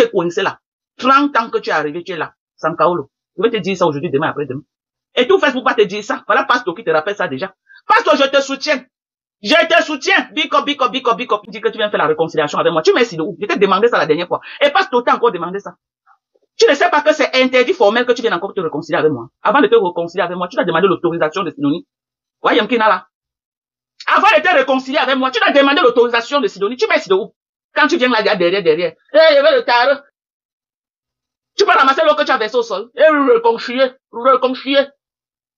Tu es coincé là. 30 ans que tu es arrivé, tu es là. Sans Kaolo. Je vais te dire ça aujourd'hui, demain, après-demain. Et tout Facebook va te dire ça. Voilà Pasto qui te rappelle ça déjà. Pasto, je te soutiens. Je te soutiens. Biko. Dis que tu viens faire la réconciliation avec moi. Tu m'as de où? Je t'ai demandé ça la dernière fois. Et Pasto t'a encore demandé ça. Tu ne sais pas que c'est interdit formel que tu viennes encore te réconcilier avec moi. Avant de te réconcilier avec moi, tu dois demander l'autorisation de Sidonie. Ouais, Yamkina là. Avant de te réconcilier avec moi, tu dois demander l'autorisation de Sidonie. Tu m'as de où? Quand tu viens là, derrière. Hey, je vais le tarot. Tu peux ramasser l'eau que tu as versé au sol. Et réconcilier.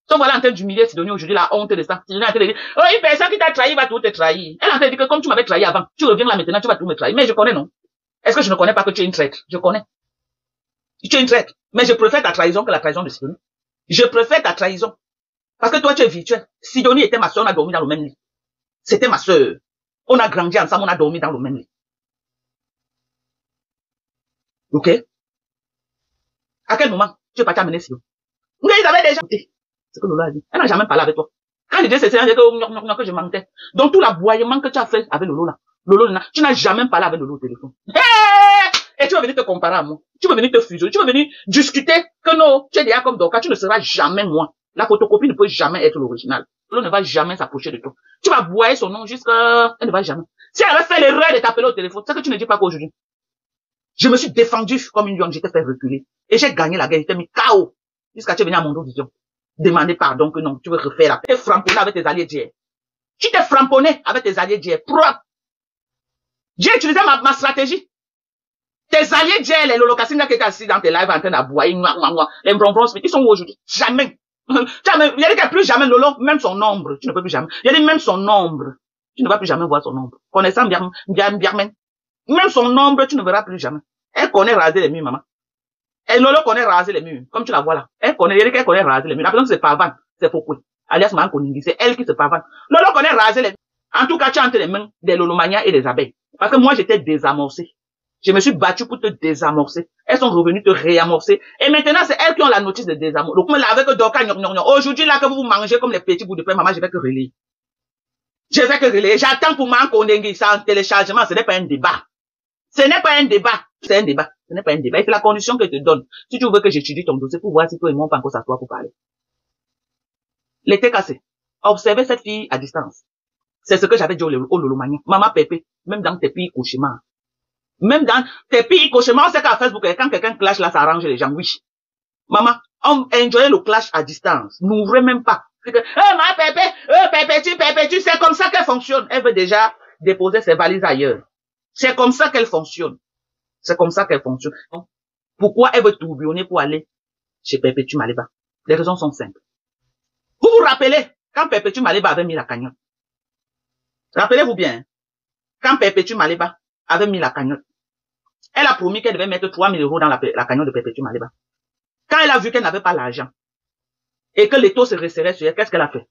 Donc voilà en train d'humilier Sidonie aujourd'hui, la honte de ça. Sidonie est en train de dire, oh, une personne qui t'a trahi va tout te trahir. Elle est en train de dire que comme tu m'avais trahi avant, tu reviens là maintenant, tu vas tout me trahir. Mais je connais, non? Est-ce que je ne connais pas que tu es une traître? Je connais. Tu es une traître. Mais je préfère ta trahison que la trahison de Sidonie. Je préfère ta trahison. Parce que toi, tu es virtuel. Sidonie était ma soeur, on a dormi dans le même lit. C'était ma soeur. On a grandi ensemble, on a dormi dans le même lit. Ok? À quel moment tu es parti amener Sidonie? Mais ils avaient déjà écouté ce que Lolo a dit. Elle n'a jamais parlé avec toi. Quand je disais c'est que je mentais. Donc tout l'aboiement que tu as fait avec Lolo là. Lolo, tu n'as jamais parlé avec Lolo au téléphone. Et tu vas venir te comparer à moi. Tu vas venir te fusionner. Tu vas venir discuter que non, tu es déjà comme Doka. Tu ne seras jamais moi. La photocopie ne peut jamais être l'original. Lolo ne va jamais s'approcher de toi. Tu vas boire son nom jusqu'à... Elle ne va jamais. Si elle avait fait l'erreur de t'appeler au téléphone, c'est que tu ne dis pas qu'aujourd'hui. Je me suis défendu comme une lionne. J'étais fait reculer. Et j'ai gagné la guerre. J'étais mis KO. Jusqu'à tu es venu à mon dos, disons. Demander pardon que non. Tu veux refaire la paix. Tu t'es framponné avec tes alliés d'hier. Tu t'es framponné avec tes alliés d'hier. Propre. J'ai utilisé ma stratégie. Tes alliés d'hier, les Lolokassina qui étaient assis dans tes lives en train d'aboyer, les bronbons, ils sont où aujourd'hui? Jamais. Jamais. Il y a dit que plus jamais Lolo, même son ombre, tu ne peux plus jamais. Il y a dit même son ombre, tu ne vas plus jamais voir son ombre. Connaissant bien, même son ombre, tu ne verras plus jamais. Elle connaît raser les murs, maman. Et Lolo connaît raser les murs, comme tu la vois là. Elle connaît, il y a dit qu'elle connaît raser les murs. La personne c'est Pavan, c'est Fokwe. Alias Mankoningi, c'est elle qui se pavane. Lolo connaît raser les murs. En tout cas, tu as entre les mains des Lolomania et des abeilles. Parce que moi, j'étais désamorcé. Je me suis battu pour te désamorcer. Elles sont revenues te réamorcer. Et maintenant, c'est elles qui ont la notice de désamorcer. Donc, avec Doka, aujourd'hui, là, que vous mangez comme les petits bouts de pain, maman, je vais que relayer. Je vais que relayer. J'attends pour m'encondenguer ça en téléchargement. Ce n'est pas un débat. Ce n'est pas un débat. C'est un débat. Ce n'est pas un débat. Et c'est la condition que je te donne. Si tu veux que j'étudie ton dossier pour voir si toi et moi, on peut encore s'asseoir pour parler. L'été cassé. Observez cette fille à distance. C'est ce que j'avais dit au Lolomania. Maman Pépé, même dans tes pays cauchemars. Même dans tes pays cauchemars, on sait qu'à Facebook, quand quelqu'un clash là, ça arrange les gens. Oui. Maman, on enjoyait le clash à distance. N'ouvrez même pas. Ma Pépé, tu c'est comme ça qu'elle fonctionne. Elle veut déjà déposer ses valises ailleurs. C'est comme ça qu'elle fonctionne. C'est comme ça qu'elle fonctionne. Pourquoi elle veut tourbillonner pour aller chez Perpétue Maleba? Les raisons sont simples. Vous vous rappelez, quand Perpétue Maleba avait mis la cagnotte. Rappelez-vous bien, quand Perpétue Maleba avait mis la cagnotte, elle a promis qu'elle devait mettre 3 000 € dans la cagnotte de Perpétue Maleba. Quand elle a vu qu'elle n'avait pas l'argent, et que les taux se resserraient sur elle, qu'est-ce qu'elle a fait?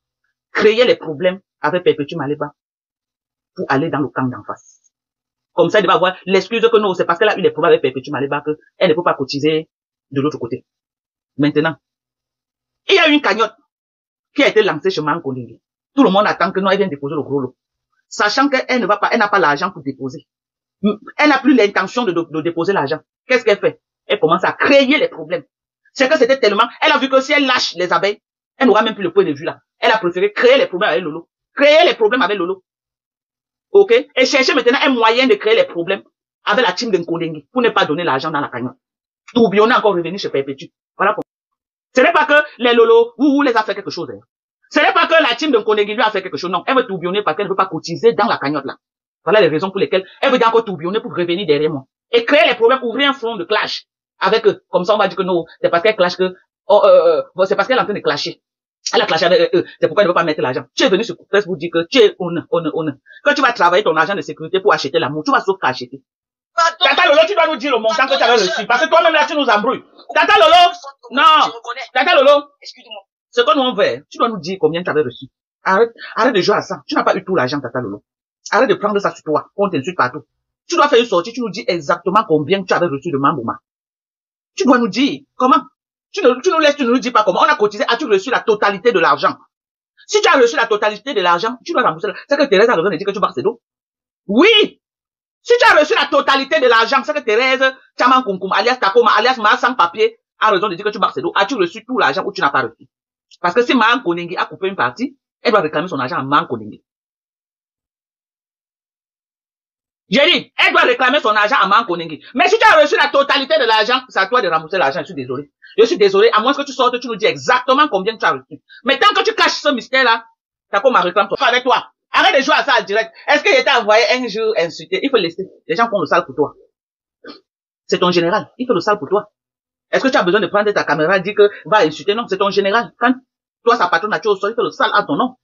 Créer les problèmes avec Perpétue Maleba pour aller dans le camp d'en face. Comme ça, elle devait avoir l'excuse que non, c'est parce qu'elle a eu les problèmes avec Perpétue Maleba qu'elle ne peut pas cotiser de l'autre côté. Maintenant, il y a une cagnotte qui a été lancée chez Mankolingi. Tout le monde attend que non, elle vienne déposer le gros lot. Sachant qu'elle ne va pas, elle n'a pas l'argent pour déposer. Elle n'a plus l'intention de déposer l'argent. Qu'est-ce qu'elle fait? Elle commence à créer les problèmes. C'est que c'était tellement, elle a vu que si elle lâche les abeilles, elle n'aura même plus le point de vue là. Elle a préféré créer les problèmes avec Lolo. Créer les problèmes avec Lolo. Ok? Et chercher maintenant un moyen de créer les problèmes avec la team de Nkodengi pour ne pas donner l'argent dans la cagnotte. Tourbillonner encore revenir chez Perpétue. Voilà pourquoi. Ce n'est pas que les Lolo, ou les a fait quelque chose. Hein. Ce n'est pas que la team de Nkodengi lui a fait quelque chose. Non. Elle veut tourbillonner parce qu'elle ne veut pas cotiser dans la cagnotte là. Voilà les raisons pour lesquelles elle veut encore tourbillonner pour revenir derrière moi. Et créer les problèmes, ouvrir un front de clash avec eux. Comme ça, on va dire que non, c'est parce qu'elle clash que, c'est parce qu'elle est en train de clasher. Elle a clashé avec eux. C'est pourquoi elle ne veut pas mettre l'argent. Tu es venu sur Facebook dire que tu es honnête. Quand tu vas travailler ton argent de sécurité pour acheter l'amour, tu vas sauf qu'acheter. Tata Lolo, tu dois nous dire le montant que tu avais reçu. Parce que toi-même là, tu nous embrouilles. Tata Lolo, non. Tata Lolo, excuse-moi. Ce que nous on veut, tu dois nous dire combien tu avais reçu. Arrête de jouer à ça. Tu n'as pas eu tout l'argent, Tata Lolo. Arrête de prendre ça sur toi. On t'insulte partout. Tu dois faire une sortie. Tu nous dis exactement combien tu avais reçu de Mambouma. Tu dois nous dire comment. Tu ne nous dis pas comment. On a cotisé. As-tu reçu la totalité de l'argent? Si tu as reçu la totalité de l'argent, tu dois rembourser. C'est que Thérèse a besoin de dire que tu vas c'est d'eau. Oui! Si tu as reçu la totalité de l'argent, c'est que Thérèse Tchaman Kunkum, alias Takoma, alias Ma sans papier, a raison de dire que tu marches d'eau. As-tu reçu tout l'argent ou tu n'as pas reçu? Parce que si Maan Konengi a coupé une partie, elle doit réclamer son argent à Maan Konengi. J'ai dit, elle doit réclamer son argent à Maan Konengi. Mais si tu as reçu la totalité de l'argent, c'est à toi de rembourser l'argent. Je suis désolé. Je suis désolé, à moins que tu sortes, tu nous dis exactement combien tu as reçu. Mais tant que tu caches ce mystère-là, Takoma réclame toi. Avec toi. Arrête de jouer à ça en direct. Est-ce qu'il t'a envoyé un jour insulté? Il faut laisser. Les gens font le sale pour toi. C'est ton général. Il fait le sale pour toi. Est-ce que tu as besoin de prendre ta caméra et dire que va insulter? Non, c'est ton général. Quand toi, sa patronne, tu es au sol, il fait le sale en ton nom.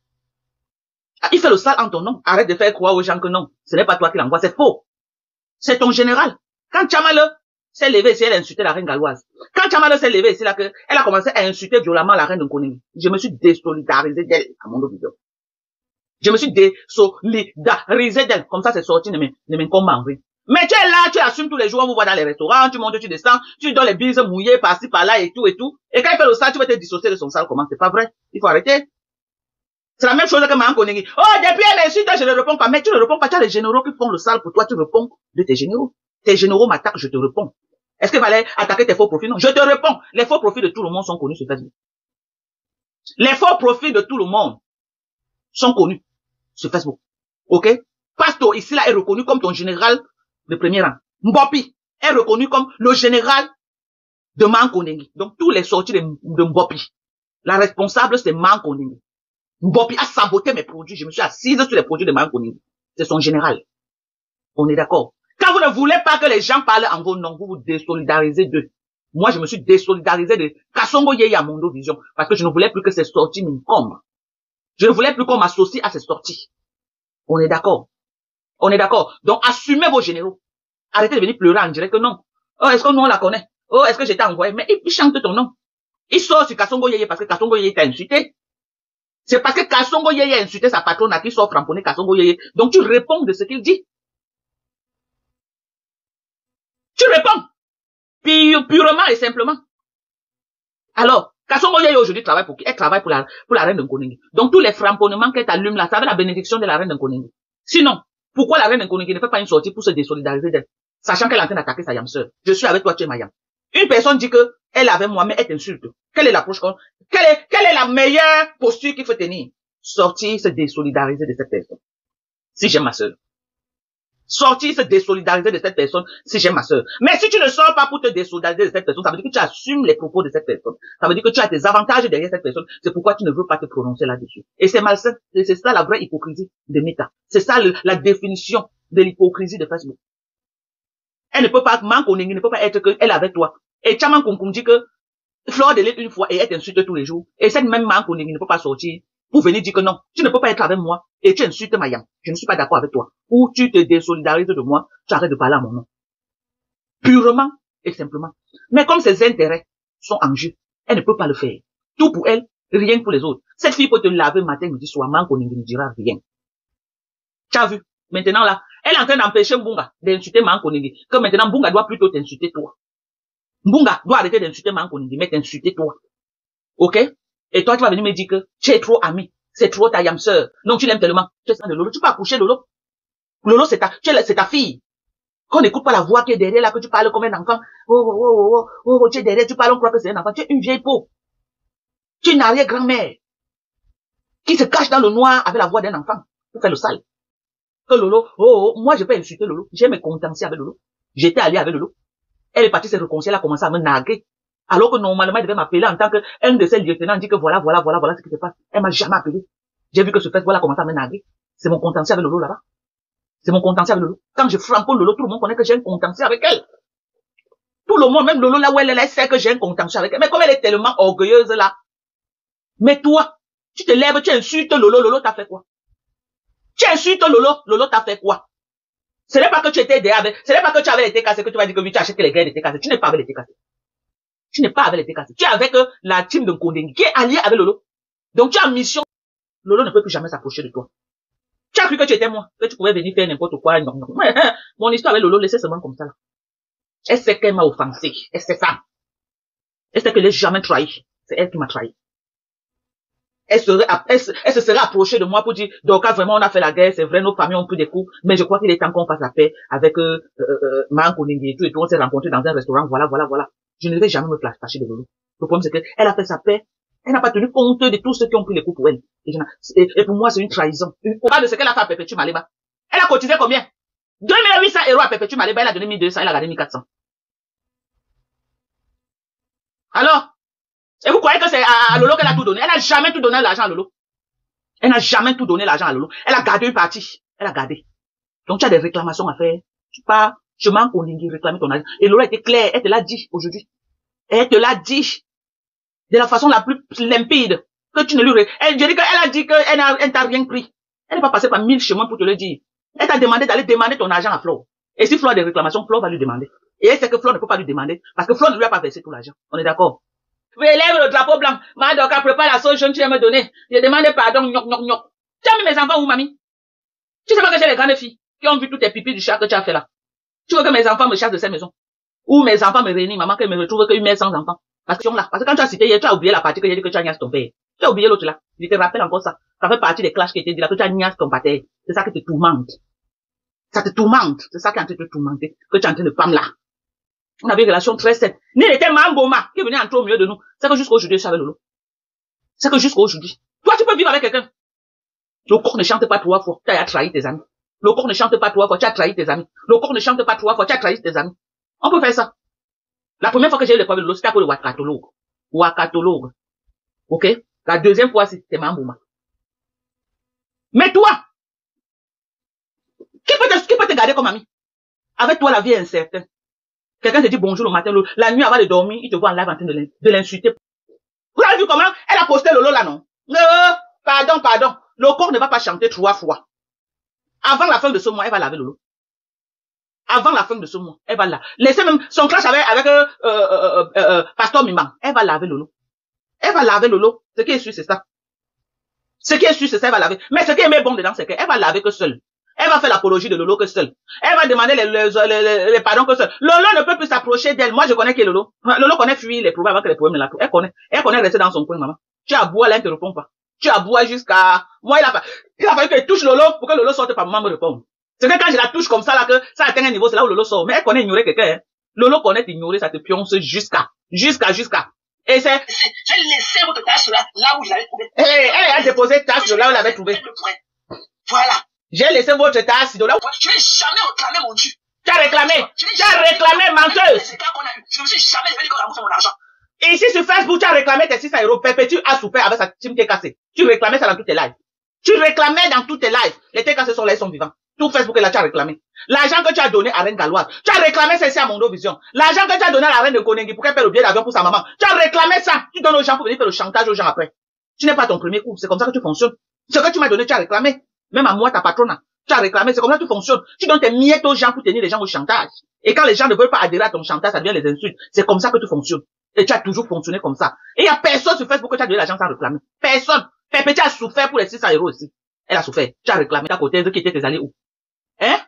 Il fait le sale en ton nom. Arrête de faire croire aux gens que non. Ce n'est pas toi qui l'envoie. C'est faux. C'est ton général. Quand Tchamale s'est levé ici, elle a insulté la reine galloise. Quand Tchamale s'est levé ici, là, elle a commencé à insulter violemment la reine de Nkoningi. Je me suis désolidarisé d'elle à mon vidéo. Je me suis désolidarisé d'elle. Comme ça, c'est sorti de mes combats. Mais tu es là, tu assumes tous les jours, on vous voit dans les restaurants, tu montes, tu descends, tu donnes les bises mouillées par-ci, par-là et tout et tout. Et quand il fait le sale, tu vas te dissocier de son sale. Comment? C'est pas vrai. Il faut arrêter. C'est la même chose que Maan Konengi. Oh, depuis elle m'insulte, je ne réponds pas. Mais tu ne réponds pas. Tu as les généraux qui font le sale pour toi. Tu réponds de tes généraux. Tes généraux m'attaquent, je te réponds. Est-ce qu'il fallait attaquer tes faux profils? Non, je te réponds. Les faux profils de tout le monde sont connus sur Facebook. Les faux profils de tout le monde sont connus sur Facebook. Ok? Pasto, ici, là, est reconnu comme ton général de premier rang. Mbopi est reconnu comme le général de Maan Konengi. Donc, tous les sorties de Mbopi. La responsable, c'est Maan Konengi. Mbopi a saboté mes produits. Je me suis assise sur les produits de Maan Konengi. C'est son général. On est d'accord. Quand vous ne voulez pas que les gens parlent en vos noms, vous vous désolidarisez d'eux. Moi, je me suis désolidarisé de Kasongo Yeye à Mondo Vision parce que je ne voulais plus que ces sorties m'incombent. Je ne voulais plus qu'on m'associe à ces sorties. On est d'accord. On est d'accord. Donc, assumez vos généraux. Arrêtez de venir pleurer en direct que non. Oh, est-ce que nous on la connaît? Oh, est-ce que j'étais envoyé? Mais il chante ton nom. Il sort sur Kasongo Yeye parce que Kasongo Yeye t'a insulté. C'est parce que Kasongo Yeye a insulté sa patronne à qui sort framponner Kasongo Yeye. Donc, tu réponds de ce qu'il dit. Tu réponds. Purement et simplement. Alors, Kasongo Yeye aujourd'hui travaille pour qui? Elle travaille pour la reine de Nkoningi. Donc, tous les framponnements qu'elle t'allume là, ça avait la bénédiction de la reine de Nkoningi. Sinon, pourquoi la reine de Nkoningi ne fait pas une sortie pour se désolidariser d'elle? Sachant qu'elle est en train d'attaquer sa yam sœur. Je suis avec toi, tu es ma yam. Une personne dit que elle est avec moi, mais elle t'insulte. Quelle est l'approche? Quelle est la meilleure posture qu'il faut tenir? Sortir, se désolidariser de cette personne. Si j'aime ma sœur. Sortir, se désolidariser de cette personne si j'aime ma sœur. Mais si tu ne sors pas pour te désolidariser de cette personne, ça veut dire que tu assumes les propos de cette personne. Ça veut dire que tu as tes avantages derrière cette personne. C'est pourquoi tu ne veux pas te prononcer là-dessus. Et c'est malsain. C'est ça la vraie hypocrisie de Meta. C'est ça la définition de l'hypocrisie de Facebook. Elle ne peut pas, Maan Konengi ne peut pas être qu'elle avec toi. Et Tchaman Kunkum dit que Flore de l'île une fois et elle t'insulte tous les jours. Et cette même Maan Konengi ne peut pas sortir pour venir dire que non, tu ne peux pas être avec moi et tu insultes ma yam. Je ne suis pas d'accord avec toi. Ou tu te désolidarises de moi, tu arrêtes de parler à mon nom. Purement et simplement. Mais comme ses intérêts sont en jeu, elle ne peut pas le faire. Tout pour elle, rien pour les autres. Cette fille peut te laver matin, midi, soir, Maan Konengi ne dira rien. Tu as vu? Maintenant là, elle est en train d'empêcher Mbunga d'insulter Maan Konengi. Que maintenant Mbunga doit plutôt t'insulter toi. Mbunga doit arrêter d'insulter Maan Konengi, mais t'insulter toi. Ok? Et toi, tu vas venir me dire que tu es trop ami. C'est trop ta yam sœur. Non, tu l'aimes tellement. Tu es de Lolo. Tu peux accoucher Lolo. Lolo, c'est ta fille. Qu'on n'écoute pas la voix qui est derrière là, que tu parles comme un enfant. Oh, tu es derrière, tu parles, on croit que c'est un enfant. Tu es une vieille peau. Tu es une arrière-grand-mère. Qui se cache dans le noir avec la voix d'un enfant. Pour faire le sale. Que Lolo, moi je peux insulter Lolo. J'ai mes contentieux avec Lolo. J'étais allé avec Lolo. Elle est partie se réconcilier, elle a commencé à me narguer. Alors que normalement, elle devait m'appeler en tant qu'un de ses lieutenants dit que voilà ce qui se passe. Elle m'a jamais appelé. J'ai vu que ce fait-là a commencé à me narguer. C'est mon contentieux avec Lolo là-bas. C'est mon contentieux avec Lolo. Quand je framponne Lolo, tout le monde connaît que j'ai un contentieux avec elle. Tout le monde, même Lolo là où elle est là, elle sait que j'ai un contentieux avec elle. Mais comme elle est tellement orgueilleuse là. Mais toi, tu te lèves, tu insultes Lolo, Lolo t'a fait quoi? Tu insultes Lolo t'a fait quoi? Ce n'est pas que tu étais derrière avec, ce n'est pas que tu avais les cassés que tu vas dire que oui, tu achètes les graines de cassés. Tu n'es pas avec les cassés. Tu n'es pas avec les cassés. Tu es avec la team de Nkoningi qui est alliée avec Lolo. Donc tu as mission. Lolo ne peut plus jamais s'approcher de toi. Tu as cru que tu étais moi, que tu pouvais venir faire n'importe quoi. Non. Mon histoire avec Lolo, laissez seulement comme ça là. Elle sait qu'elle m'a offensé. Elle sait ça. Elle sait qu'elle n'est jamais trahi. C'est elle qui m'a trahi. elle se serait approchée de moi pour dire, Dorcas, vraiment, on a fait la guerre, c'est vrai, nos familles ont pris des coups, mais je crois qu'il est temps qu'on fasse la paix avec Manko Ningi et tout, on s'est rencontrés dans un restaurant, voilà. Je ne vais jamais me fâcher de Lolo. Le problème, c'est qu'elle a fait sa paix, elle n'a pas tenu compte de tous ceux qui ont pris les coups pour elle. Et pour moi, c'est une trahison. Au bas de ce qu'elle a fait à Perpétue Maleba. Elle a cotisé combien? 2800 € à Perpétue Maleba, elle a donné 1200, elle a gardé 1400. Alors? Et vous croyez que c'est à Lolo qu'elle a tout donné? Elle n'a jamais tout donné l'argent à Lolo. Elle n'a jamais tout donné l'argent à Lolo. Elle a gardé une partie. Elle a gardé. Donc tu as des réclamations à faire. Tu pars, je manque au Ningi, réclamer ton argent. Et Lolo était claire, elle te l'a dit aujourd'hui. Elle te l'a dit. De la façon la plus limpide. Que tu ne lui... Elle a dit qu'elle t'a rien pris. Elle n'est pas passée par 1000 chemins pour te le dire. Elle t'a demandé d'aller demander ton argent à Flo. Et si Flo a des réclamations, Flo va lui demander. Et elle sait que Flo ne peut pas lui demander. Parce que Flo ne lui a pas versé tout l'argent. On est d'accord? Relève le drapeau blanc. Madoka, prépare la sauce jaune, tu vas me donner. Je demande pardon, gnoc. Tu as mis mes enfants où, mamie? Tu sais pas que j'ai les grandes filles qui ont vu tous tes pipis du chat que tu as fait là. Tu veux que mes enfants me chassent de cette maison? Ou mes enfants me réunissent, maman, qu'elle me retrouve qu'une mère sans enfants. Parce que quand tu as cité hier, tu as oublié la partie que j'ai dit que tu as niasse ton père. Tu as oublié l'autre là. Je te rappelle encore ça. Ça fait partie des clashs qui étaient dit là, que tu as niasse ton père. C'est ça qui te tourmente. Ça te tourmente. C'est ça qui est en train de te tourmenter. Que tu es en train de pam là. On avait une relation très saine. Ni il était Mamboma qui venait entrer au milieu de nous. C'est que jusqu'à aujourd'hui, je savais Lolo. C'est que jusqu'à aujourd'hui. Toi, tu peux vivre avec quelqu'un. Le corps ne chante pas 3 fois. Tu as trahi tes amis. Le corps ne chante pas 3 fois. Tu as trahi tes amis. Le corps ne chante pas 3 fois. Tu as trahi tes amis. On peut faire ça. La première fois que j'ai eu le problème de Lolo, c'était pour le wakatologue. Wakatologue. Ok? La deuxième fois, c'était Mamboma. Mais toi, qui peut te garder comme ami? Avec toi, la vie est incertaine. Quelqu'un te dit bonjour le matin, la nuit avant de dormir, il te voit en live en train de l'insulter. Vous avez vu comment elle a posté Lolo là, non? Pardon. Le corps ne va pas chanter 3 fois. Avant la fin de ce mois, elle va laver Lolo. Avant la fin de ce mois, elle va laver. Laissez même son clash avec Pasteur Mimang. Elle va laver Lolo. Elle va laver Lolo. Ce qui est sûr, c'est ça. Ce qui est sûr, c'est ça, elle va laver. Mais ce qui est mais bon dedans, c'est qu'elle va laver que seule. Elle va faire l'apologie de Lolo que seule. Elle va demander les pardons que seule. Lolo ne peut plus s'approcher d'elle. Moi, je connais qui est Lolo. Lolo connaît fuir les problèmes avant que les problèmes ne la trouvent. Elle connaît rester dans son coin, maman. Tu as beau, elle ne te répond pas. Tu as beau jusqu'à... Moi, il a fallu que je touche Lolo pour que Lolo sorte par maman me répondre. C'est que quand je la touche comme ça, là, que ça atteint un niveau, c'est là où Lolo sort. Mais elle connaît ignorer quelqu'un, hein. Lolo connaît ignorer, ça te pionce jusqu'à. Et c'est... J'ai laissé votre tasse là où je l'avais trouvé. Elle a déposé tasse là où elle l'avait trouvé. Voilà. J'ai laissé votre tasse de là où... Je n'ai jamais réclamé mon dû. Tu as réclamé, menteuse. Je me suis jamais dit qu'on a bouffé mon argent. Ici sur Facebook, tu as réclamé tes 600 €. Perpétue a souffert avec sa team qui est cassée. Tu réclamais ça dans tous tes lives. Les tes cassés sont là, ils sont vivants. Tout Facebook est là, tu as réclamé. L'argent que tu as donné à Reine Galloise, tu as réclamé celle-ci à Mondo Vision. L'argent que tu as donné à la Reine de Konengi pour qu'elle paie le billet d'avion pour sa maman, tu as réclamé ça. Tu donnes aux gens pour venir faire le chantage aux gens après. Tu n'es pas ton premier coup, c'est comme ça que tu fonctionnes. Ce que tu m'as donné, tu as réclamé. Même à moi, ta patronne, tu as réclamé, c'est comme ça que tu fonctionnes. Tu donnes tes miettes aux gens pour tenir les gens au chantage. Et quand les gens ne veulent pas adhérer à ton chantage, ça devient les insultes. C'est comme ça que tu fonctionnes. Et tu as toujours fonctionné comme ça. Et il n'y a personne sur Facebook que tu as donné l'argent sans réclamer. Personne. Perpétue a souffert pour les 600 € aussi. Elle a souffert. Tu as réclamé ta côté, qui était tes allées où? Hein?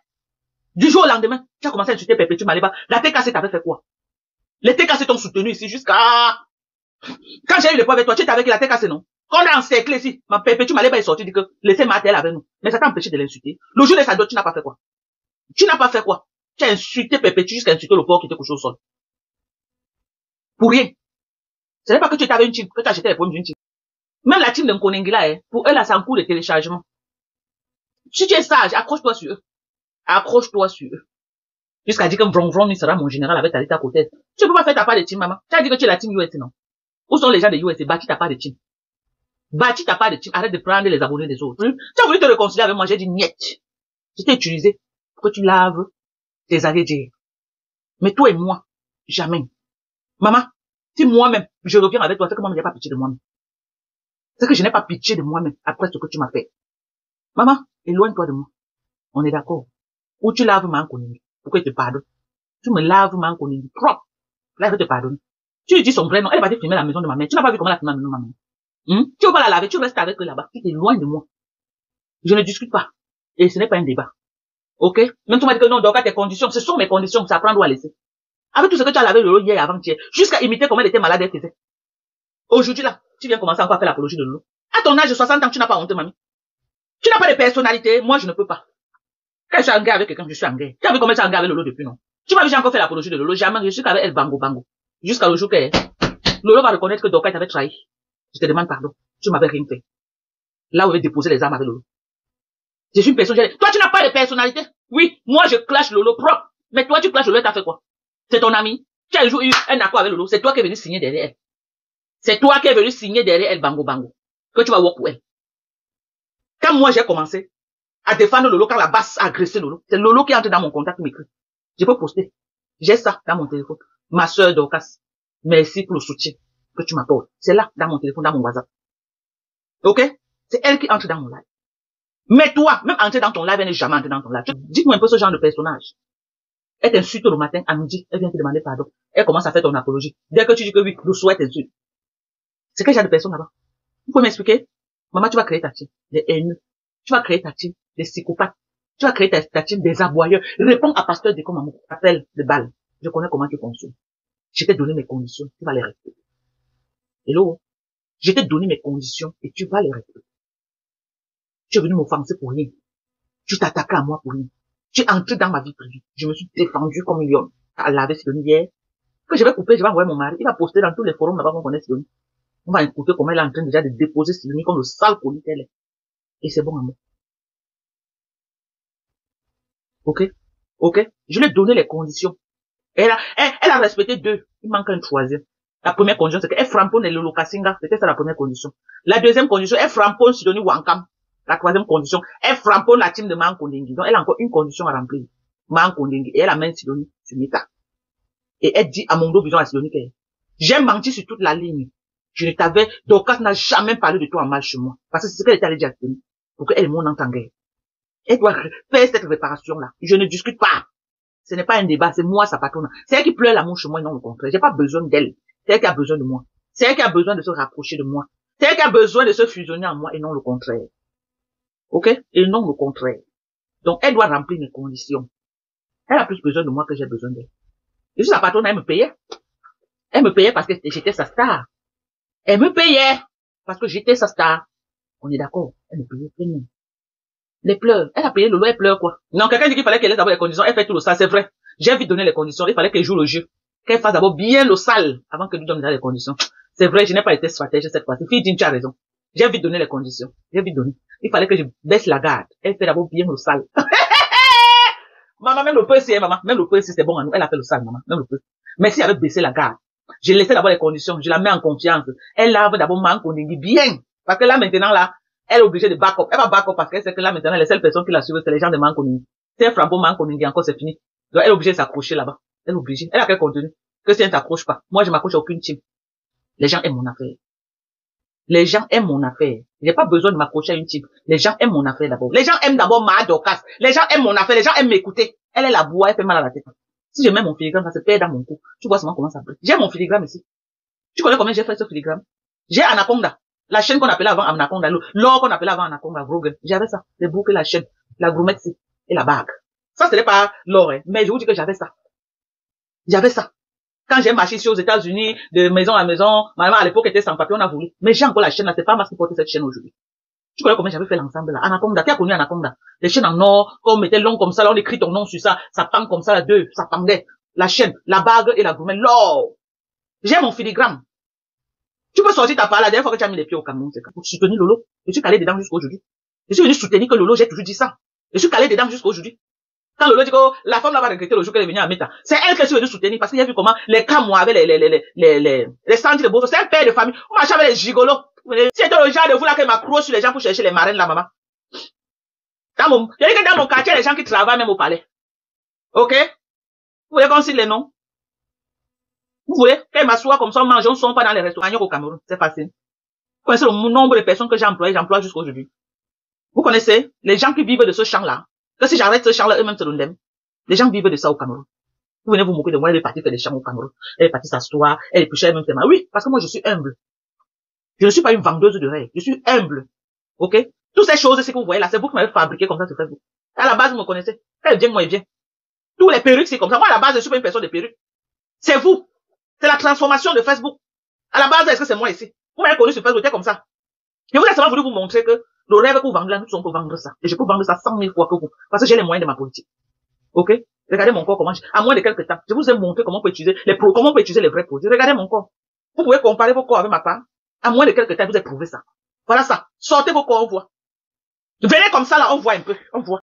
Du jour au lendemain, tu as commencé à insulter Perpétue Maleba. La TKC t'avait fait quoi? Les TKC t'ont soutenu ici jusqu'à... Quand j'ai eu le point avec toi, tu étais avec la TKC, non? Quand on a encerclé ici, ma Perpétue Maleba est sortie, dit que laissez Martel avec nous. Mais ça t'a empêché de l'insulter. Le jour de sa dot, tu n'as pas fait quoi? Tu n'as pas fait quoi? Tu as insulté Perpétue jusqu'à insulter le porc qui était couché au sol. Pour rien. Ce n'est pas que tu étais avec une team, que tu as acheté les pommes d'une team. Même la team de Nkonengi là, pour eux là, c'est en cours de téléchargement. Si tu es sage, accroche-toi sur eux. Accroche-toi sur eux. Jusqu'à dire que Vron Vron, il sera mon général avec ta côté. Tu peux pas faire ta part de team, maman. Tu as dit que tu es la team US, non? Où sont les gens de US? Bâti ta part de team. Bâti ta part de team. Arrête de prendre les abonnés des autres. Tu as voulu te réconcilier avec moi, j'ai dit niet. Je t'ai utilisé pour que tu laves tes arrières. Mais toi et moi, jamais. Maman, si moi-même, je reviens avec toi, c'est que moi, je n'ai pas pitié de moi-même. C'est que je n'ai pas pitié de moi-même après ce que tu m'as fait. Maman, éloigne-toi de moi. On est d'accord. Ou tu laves ma Konengi pour que je te pardonne. Tu me laves ma Konengi propre. Là, elle va te pardonner. Tu lui dis son vrai nom. Elle va te filmer la maison de ma mère. Tu n'as pas vu comment elle a filmé la maison de ma mère. Tu veux pas la laver, tu restes avec eux là-bas. Tu t'éloignes de moi. Je ne discute pas. Et ce n'est pas un débat. Ok? Même tu m'as dit que non, donc tes conditions, ce sont mes conditions, ça prend ou à laisser. Avec tout ce que tu as lavé Lolo hier et avant-hier, jusqu'à imiter comment elle était malade, elle faisait. Aujourd'hui là, tu viens commencer encore à faire l'apologie de Lolo. À ton âge de 60 ans, tu n'as pas honte, mamie. Tu n'as pas de personnalité. Moi, je ne peux pas. Quand je suis en guerre avec quelqu'un, je suis en guerre. Tu as vu comment je suis en guerre avec Lolo depuis, non? Tu m'as vu, j'ai encore fait l'apologie de Lolo. Jamais, je suis qu'avec elle, bango, bango. Jusqu'à le jour que Lolo va reconnaître que Dorcas t'avait trahi. Je te demande pardon. Tu m'avais rien fait. Là où il avait déposé les armes avec Lolo. Je suis une personne, toi, tu n'as pas de personnalité. Oui, moi, je clash Lolo propre. Mais toi, tu clashes Lolo, t'as fait quoi? C'est ton ami. Tu as un jour eu un accord avec Lolo. C'est toi qui es venu signer derrière elle. C'est toi qui es venu signer derrière elle, bango, bango. Que tu vas work pour elle. Quand moi, j'ai commencé à défendre Lolo, quand la basse a agressé Lolo, c'est Lolo qui entre dans mon contact, m'écrit. Je peux poster. J'ai ça dans mon téléphone. Ma sœur Dorcas, merci pour le soutien que tu m'apportes. C'est là, dans mon téléphone, dans mon WhatsApp. Ok? C'est elle qui entre dans mon live. Mais toi, même entrer dans ton live, elle n'est jamais entrée dans ton live. Dis-moi un peu ce genre de personnage. Elle t'insulte le matin, à midi, elle vient te demander pardon. Elle commence à faire ton apologie. Dès que tu dis que oui, le souhait t'insulte. C'est quel genre de personne là-bas? Vous pouvez m'expliquer? Maman, tu vas créer ta team des haineux. Tu vas créer ta team des psychopathes. Tu vas créer ta team des aboyeurs. Réponds à Pasteur Déco Maman. Appelle de balles. Je connais comment tu fonctionnes. Je t'ai donné mes conditions. Tu vas les respecter. Hello? Je t'ai donné mes conditions et tu vas les respecter. Tu es venu m'offenser pour rien. Tu t'attaques à moi pour rien. Tu es entré dans ma vie privée. Je me suis défendu comme une lionne. À laver Sidonie hier. Que je vais couper, je vais envoyer mon mari. Il va poster dans tous les forums là-bas qu'on connaît Sidonie. On va écouter comment elle est en train déjà de déposer Sidonie comme le sale colis qu'elle est. Et c'est bon à moi. Ok? Ok? Je lui ai donné les conditions. Elle a respecté deux. Il manque un troisième. La première condition, c'est qu'elle framponne le Lokasinga. C'était ça la première condition. La deuxième condition, elle framponne Sidonie Wankam. La troisième condition, elle framponne la team de Mankondingi. Donc, elle a encore une condition à remplir. Mankondingi. Et elle amène Sidonie sur Meta. Et elle dit à mon dos, vision à Sidonie qu'elle, j'ai menti sur toute la ligne. Je ne t'avais, Dorcas n'a jamais parlé de toi en mal chez moi. Parce que c'est ce qu'elle était allée dire à Sidonie. Pour qu'elle et moi on entende guerre. Elle doit faire cette réparation-là. Je ne discute pas. Ce n'est pas un débat, c'est moi sa patronne. C'est elle qui pleure l'amour chez moi et non le contraire. J'ai pas besoin d'elle. C'est elle qui a besoin de moi. C'est elle qui a besoin de se rapprocher de moi. C'est elle qui a besoin de se fusionner en moi et non le contraire. Ok? Et non le contraire. Donc, elle doit remplir mes conditions. Elle a plus besoin de moi que j'ai besoin d'elle. Je suis sa patronne, elle me payait. Elle me payait parce que j'étais sa star. Elle me payait parce que j'étais sa star. On est d'accord? Elle me payait pleinement. Les pleurs. Elle a payé Lolo, elle pleure quoi? Non, quelqu'un dit qu'il fallait qu'elle laisse d'abord les conditions. Elle fait tout le sale, c'est vrai. J'ai vite donné les conditions. Il fallait qu'elle joue le jeu. Qu'elle fasse d'abord bien le sale avant que lui donne les conditions. C'est vrai, je n'ai pas été stratège cette fois-ci. Fille dit, tu as raison. J'ai vite donné les conditions. J'ai vite donné. Il fallait que je baisse la garde. Elle fait d'abord bien le sale. Maman, même le peu si, maman. Même le peu si c'est bon à nous. Elle a fait le sale, maman. Même le peu. Mais si elle avait baissé la garde, j'ai laissé d'abord les conditions. Je la mets en confiance. Elle lave d'abord Mankondingi bien. Parce que là, maintenant, là, elle est obligée de back-up. Elle va back-up parce qu'elle sait que là, maintenant, les seules personnes qui la suivent, c'est les gens de Mankondingi. Si elle frappe Mankondingi encore, c'est fini. Donc, elle est obligée de s'accrocher là-bas. Elle est obligée. Elle a quel contenu? Que si elle ne s'accroche pas. Moi, je m'accroche à aucune team. Les gens aiment mon affaire. Les gens aiment mon affaire. J'ai pas besoin de m'accrocher à une team. Les gens aiment mon affaire d'abord. Les gens aiment d'abord ma Dorcas. Les gens aiment mon affaire. Les gens aiment m'écouter. Elle est la boue, elle fait mal à la tête. Si je mets mon filigrane, ça se perd dans mon cou. Tu vois seulement comment ça brille. J'ai mon filigrane ici. Tu connais combien j'ai fait ce filigrane? J'ai Anaconda. La chaîne qu'on appelait avant Anaconda. L'or qu'on appelait avant Anaconda. Grogan. J'avais ça. Les boucles, la chaîne, la gourmette et la bague. Ça, ce n'est pas l'or, hein. Mais je vous dis que j'avais ça. J'avais ça. Quand j'ai marché ici aux États-Unis, de maison à maison, ma maman à l'époque était sans papier, on a voulu. Mais j'ai encore la chaîne là, c'est pas moi qui porte cette chaîne aujourd'hui. Tu connais combien j'avais fait l'ensemble là? Anaconda, qui a connu Anaconda? Les chaînes en or, qu'on mettait long comme ça, là, on écrit ton nom sur ça, ça pend comme ça, là, deux, ça pendait. La chaîne, la bague et la gourmette, l'or. J'ai mon filigrane. Tu peux sortir ta part la dernière fois que tu as mis les pieds au Cameroun, c'est pour soutenir Lolo. Je suis calé dedans jusqu'à aujourd'hui. Je suis venu soutenir que Lolo, j'ai toujours dit ça. Je suis calé dedans jusqu'à aujourd'hui. Quand Lolo dit que la femme là va regretter le jour qu'elle est venue à Meta, c'est elle que je suis venu soutenir parce qu'il y a vu comment les Camois avaient les centres de beaux. C'est un père de famille. On marchait avec les gigolos. C'était le genre de vous là qui m'accroche sur les gens pour chercher les marraines là, maman. Il y a que dans mon quartier, les gens qui travaillent même au palais. Ok? Vous voulez qu'on cite les noms? Vous voulez qu'elle m'assoie comme ça, on mange, on ne sont pas dans les restaurants au Cameroun. C'est facile. Vous connaissez le nombre de personnes que j'ai employées, j'emploie jusqu'à aujourd'hui. Vous connaissez les gens qui vivent de ce champ-là? Que si j'arrête ce champ-là, eux-mêmes se donnent. Les gens vivent de ça au Cameroun. Vous venez vous moquer de moi, elle est partie faire des champs au Cameroun. Elle est partie s'asseoir, elle est plus chère, elle-même fait mal. Oui, parce que moi je suis humble. Je ne suis pas une vendeuse de rêve. Je suis humble. Ok? Toutes ces choses, c'est que vous voyez là, c'est vous qui m'avez fabriqué comme ça sur Facebook. À la base, vous me connaissez. Elle vient, moi, elle vient. Tous les perruques, c'est comme ça. Moi, à la base, je suis pas une personne de perruques. C'est vous. C'est la transformation de Facebook. À la base, est-ce que c'est moi ici? Vous m'avez connu sur Facebook, j'étais comme ça. Je vous ai seulement voulu vous montrer que le rêve que vous vendez là, nous sommes pour vendre ça. Et je peux vendre ça 100 000 fois que vous. Parce que j'ai les moyens de ma politique. Ok? Regardez mon corps, comment à moins de quelques temps. Je vous ai montré comment on peut utiliser comment on peut utiliser les vrais produits. Regardez mon corps. Vous pouvez comparer vos corps avec ma part. À moins de quelques temps, je vous ai prouvé ça. Voilà ça. Sortez vos corps, on voit. Venez comme ça là, on voit un peu. On voit.